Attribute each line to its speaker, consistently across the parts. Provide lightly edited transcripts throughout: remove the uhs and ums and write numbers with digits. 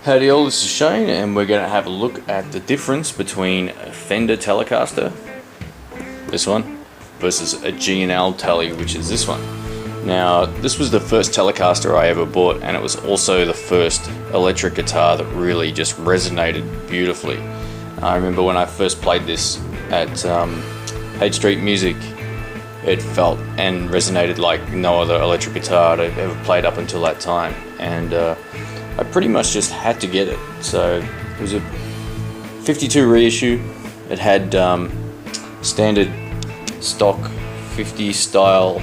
Speaker 1: Howdy all, this is Shane, and we're going to have a look at the difference between a Fender Telecaster, this one, versus a G&L Tele, which is this one. Now, this was the first Telecaster I ever bought, and it was also the first electric guitar that really just resonated beautifully. I remember when I first played this at H Street Music, it felt and resonated like no other electric guitar I'd ever played up until that time, and I pretty much just had to get it. So it was a 52 reissue. It had standard stock 50 style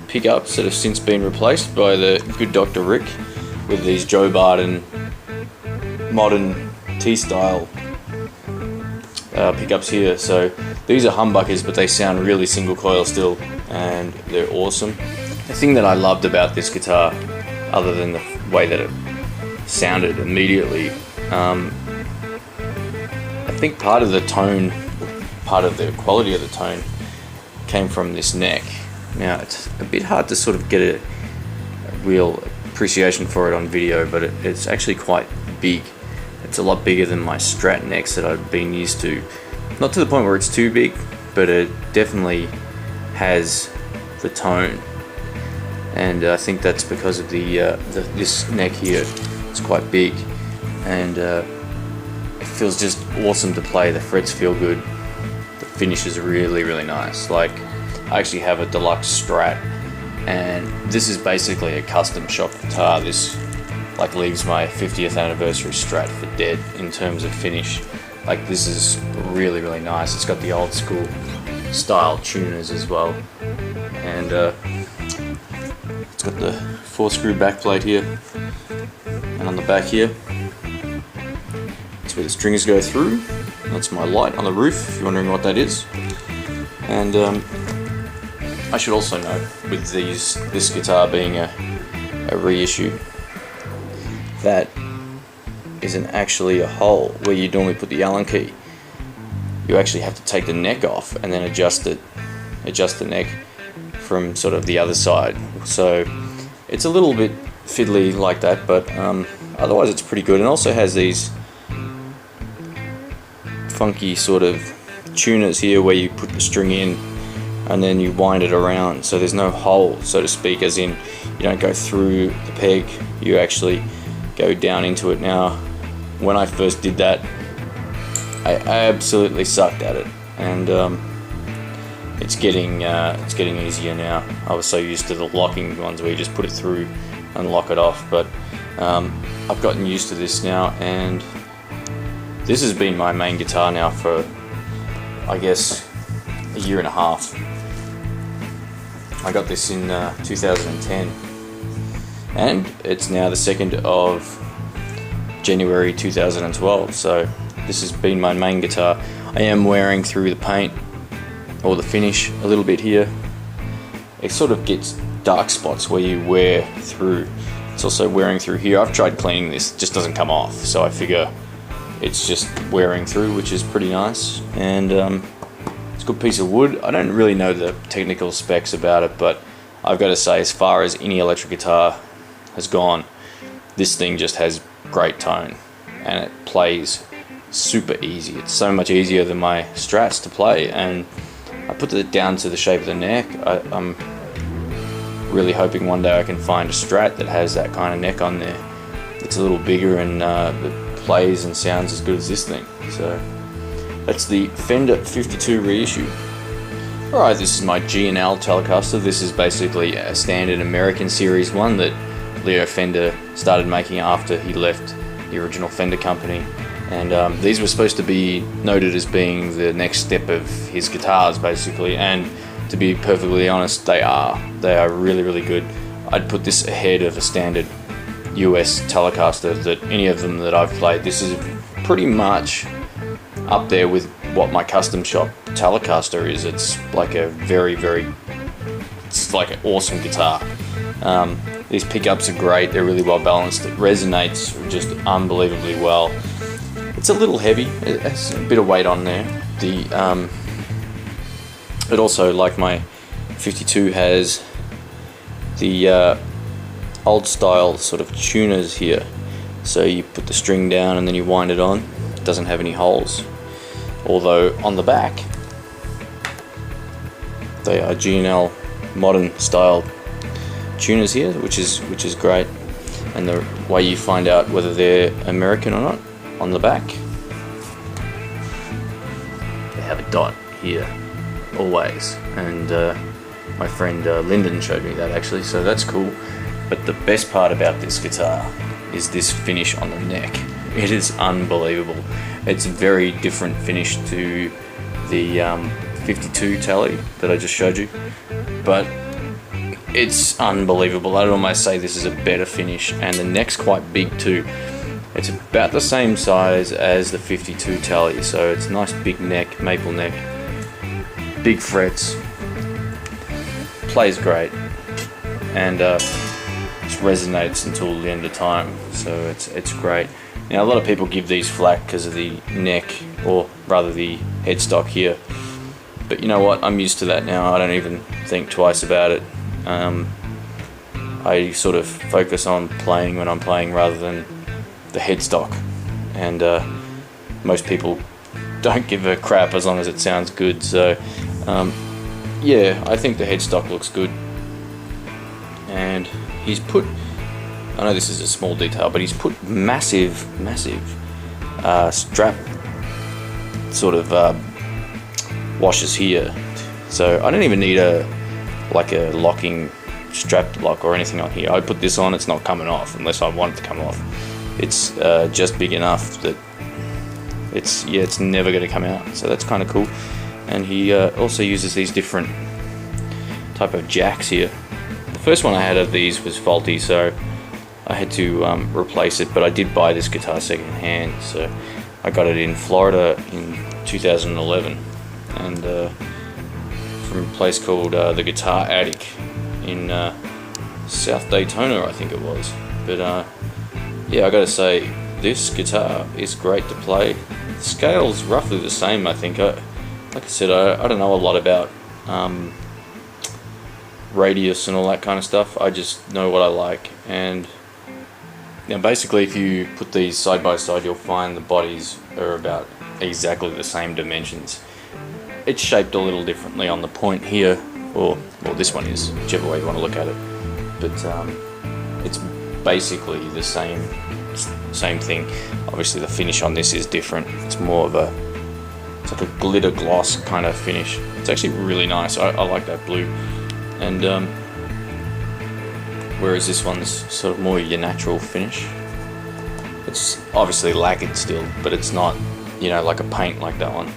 Speaker 1: pickups that have since been replaced by the good Dr. Rick with these Joe Barton modern T-style pickups here. So these are humbuckers, but they sound really single coil still, and they're awesome. The thing that I loved about this guitar, other than the way that it sounded immediately, I think part of the tone, part of the quality of the tone came from this neck. Now it's a bit hard to sort of get a real appreciation for it on video, but it's actually quite big. It's a lot bigger than my Strat necks that I've been used to. Not to the point where it's too big, but it definitely has the tone, and I think that's because of this neck here. It's quite big, and it feels just awesome to play. The frets feel good. The finish is really, really nice. Like, I actually have a deluxe Strat, and this is basically a custom shop guitar. This like leaves my 50th anniversary Strat for dead in terms of finish. Like, this is really, really nice. It's got the old school style tuners as well, and it's got the 4-screw backplate here, and on the back here, that's where the strings go through. That's my light on the roof, if you're wondering what that is. And I should also note, with this guitar being a reissue, that isn't actually a hole where you normally put the Allen key. You actually have to take the neck off and then adjust the neck from sort of the other side. So it's a little bit fiddly like that, but otherwise it's pretty good. And also has these funky sort of tuners here where you put the string in and then you wind it around, so there's no hole, so to speak, as in you don't go through the peg, you actually go down into it. Now, when I first did that, I absolutely sucked at it, and it's getting easier now. I was so used to the locking ones where you just put it through and lock it off, but I've gotten used to this now, and this has been my main guitar now for, I guess, a year and a half. I got this in 2010, and it's now the 2nd of January 2012, so this has been my main guitar. I am wearing through the paint or the finish a little bit here. It sort of gets dark spots where you wear through. It's also wearing through here. I've tried cleaning this, it just doesn't come off, so I figure it's just wearing through, which is pretty nice. And it's a good piece of wood. I don't really know the technical specs about it, but I've got to say, as far as any electric guitar has gone, this thing just has great tone, and it plays super easy. It's so much easier than my Strats to play, and I put it down to the shape of the neck. I'm really hoping one day I can find a Strat that has that kind of neck on there. It's a little bigger and it plays and sounds as good as this thing. So that's the Fender 52 reissue. Alright, this is my G&L Telecaster. This is basically a standard American series one that Leo Fender started making after he left the original Fender company. And these were supposed to be noted as being the next step of his guitars, basically, and to be perfectly honest, they are really, really good. I'd put this ahead of a standard US Telecaster that any of them that I've played. This is pretty much up there with what my custom shop Telecaster is. It's like a it's like an awesome guitar. These pickups are great, they're really well balanced, it resonates just unbelievably well. It's a little heavy, it has a bit of weight on there. It also, like my 52, has the old style sort of tuners here. So you put the string down and then you wind it on. It doesn't have any holes, although on the back they are G&L modern style tuners here, which is great. And the way you find out whether they're American or not, on the back they have a dot here always, and my friend Lyndon showed me that actually, so that's cool. But the best part about this guitar is this finish on the neck. It is unbelievable. It's a very different finish to the 52 Tele that I just showed you, but it's unbelievable. I'd almost say this is a better finish, and the neck's quite big too. It's about the same size as the 52 Tele, so it's a nice big neck, maple neck, big frets, plays great, and just resonates until the end of time, so it's great. Now, a lot of people give these flack because of the neck, or rather the headstock here, but you know what, I'm used to that now. I don't even think twice about it. I sort of focus on playing when I'm playing rather than the headstock, and most people don't give a crap as long as it sounds good. So yeah, I think the headstock looks good, and he's put, I know this is a small detail, but he's put massive strap sort of washers here, so I don't even need a locking strap lock or anything on here. I put this on, it's not coming off unless I want it to come off. It's just big enough that it's never going to come out, so that's kind of cool. And he also uses these different type of jacks here. The first one I had of these was faulty, so I had to replace it, but I did buy this guitar second hand, so I got it in Florida in 2011, and from a place called the Guitar Attic in South Daytona, I think it was. But yeah, I gotta say, this guitar is great to play. The scale's roughly the same, I think. Like I said, I don't know a lot about radius and all that kind of stuff. I just know what I like, and now basically if you put these side by side, you'll find the bodies are about exactly the same dimensions. It's shaped a little differently on the point here, or well, this one is, whichever way you want to look at it, but it's basically the same thing. Obviously the finish on this is different. It's more of it's like a glitter gloss kind of finish. It's actually really nice. I like that blue, and whereas this one's sort of more your natural finish. It's obviously lacquered still, but it's not, you know, like a paint like that one.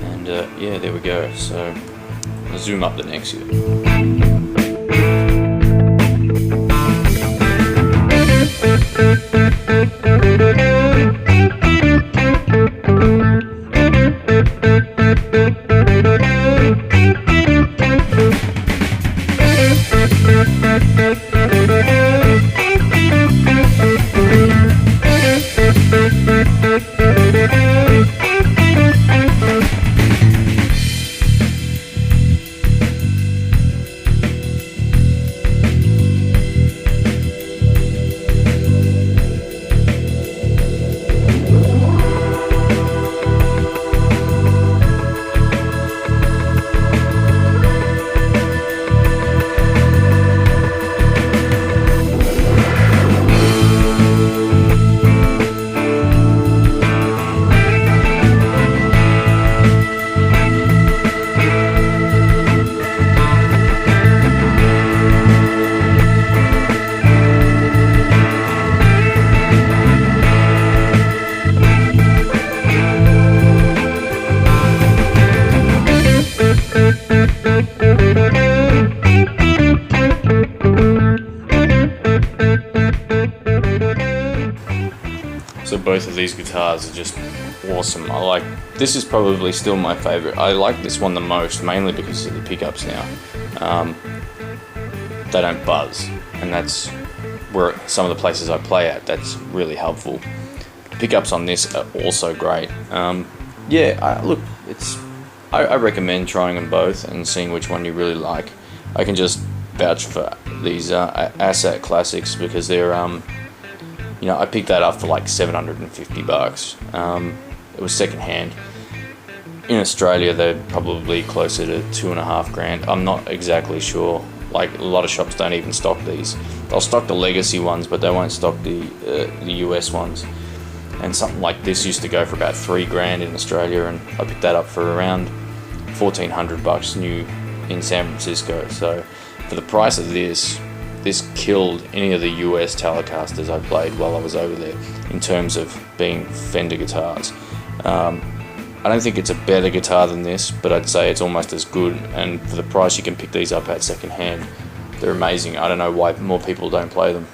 Speaker 1: And yeah, there we go. So I'll zoom up the necks here. So both of these guitars are just awesome. This is probably still my favorite. I like this one the most, mainly because of the pickups now. They don't buzz, and that's where some of the places I play at, that's really helpful. The pickups on this are also great. Yeah, look, I recommend trying them both and seeing which one you really like. I can just vouch for these ASAT Classics because they're You know, I picked that up for like 750 bucks. It was second hand. In Australia, they're probably closer to $2,500. I'm not exactly sure. Like, a lot of shops don't even stock these. They'll stock the legacy ones, but they won't stock the US ones. And something like this used to go for about $3,000 in Australia, and I picked that up for around 1,400 bucks new in San Francisco. So for the price of this killed any of the US Telecasters I played while I was over there in terms of being Fender guitars. I don't think it's a better guitar than this, but I'd say it's almost as good, and for the price you can pick these up at second hand. They're amazing. I don't know why more people don't play them.